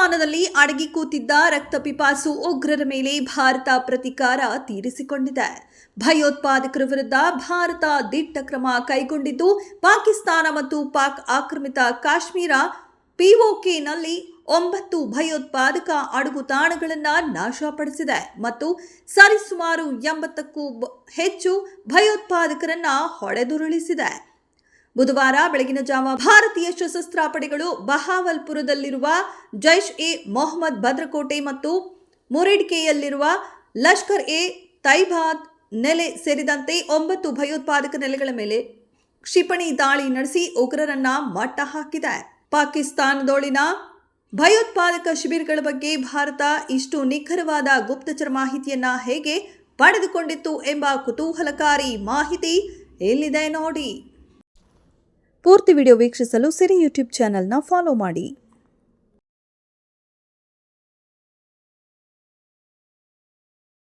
ಪಾಕಿಸ್ತಾನದಲ್ಲಿ ಅಡಗಿ ಕೂತಿದ್ದ ರಕ್ತಪಿಪಾಸು ಉಗ್ರರ ಮೇಲೆ ಭಾರತ ಪ್ರತೀಕಾರ ತೀರಿಸಿಕೊಂಡಿದೆ. ಭಯೋತ್ಪಾದಕರ ವಿರುದ್ಧ ಭಾರತ ದಿಟ್ಟ ಕ್ರಮ ಕೈಗೊಂಡಿದ್ದು, ಪಾಕಿಸ್ತಾನ ಮತ್ತು ಪಾಕ್ ಆಕ್ರಮಿತ ಕಾಶ್ಮೀರ ಪಿಒಕೆನಲ್ಲಿ 9 ಭಯೋತ್ಪಾದಕ ಅಡಗುತಾಣಗಳನ್ನು ನಾಶಪಡಿಸಿದೆ ಮತ್ತು ಸರಿಸುಮಾರು 80ಕ್ಕೂ ಹೆಚ್ಚು ಭಯೋತ್ಪಾದಕರನ್ನ ಹೊಡೆದುರುಳಿಸಿದೆ. ಬುಧವಾರ ಬೆಳಗಿನ ಜಾವ ಭಾರತೀಯ ಸಶಸ್ತ್ರ ಪಡೆಗಳು ಬಹಾವಲ್ಪುರದಲ್ಲಿರುವ ಜೈಷ್ ಎ ಮೊಹಮ್ಮದ್ ಭದ್ರಕೋಟೆ ಮತ್ತು ಮುರಿಡ್ಕೆಯಲ್ಲಿರುವ ಲಷ್ಕರ್ ಎ ತೈಬಾದ್ ನೆಲೆ ಸೇರಿದಂತೆ 9 ಭಯೋತ್ಪಾದಕ ನೆಲೆಗಳ ಮೇಲೆ ಕ್ಷಿಪಣಿ ದಾಳಿ ನಡೆಸಿ ಉಗ್ರರನ್ನ ಮಟ್ಟ ಹಾಕಿದೆ. ಪಾಕಿಸ್ತಾನದೊಳಿನ ಭಯೋತ್ಪಾದಕ ಶಿಬಿರಗಳ ಬಗ್ಗೆ ಭಾರತ ಇಷ್ಟು ನಿಖರವಾದ ಗುಪ್ತಚರ ಮಾಹಿತಿಯನ್ನ ಹೇಗೆ ಪಡೆದುಕೊಂಡಿತ್ತು ಎಂಬ ಕುತೂಹಲಕಾರಿ ಮಾಹಿತಿ ಇಲ್ಲಿದೆ ನೋಡಿ. ಪೂರ್ತಿ ವಿಡಿಯೋ ವೀಕ್ಷಿಸಲು ಸಿರಿ ಯೂಟ್ಯೂಬ್ ಚಾನೆಲ್ನ ಫಾಲೋ ಮಾಡಿ.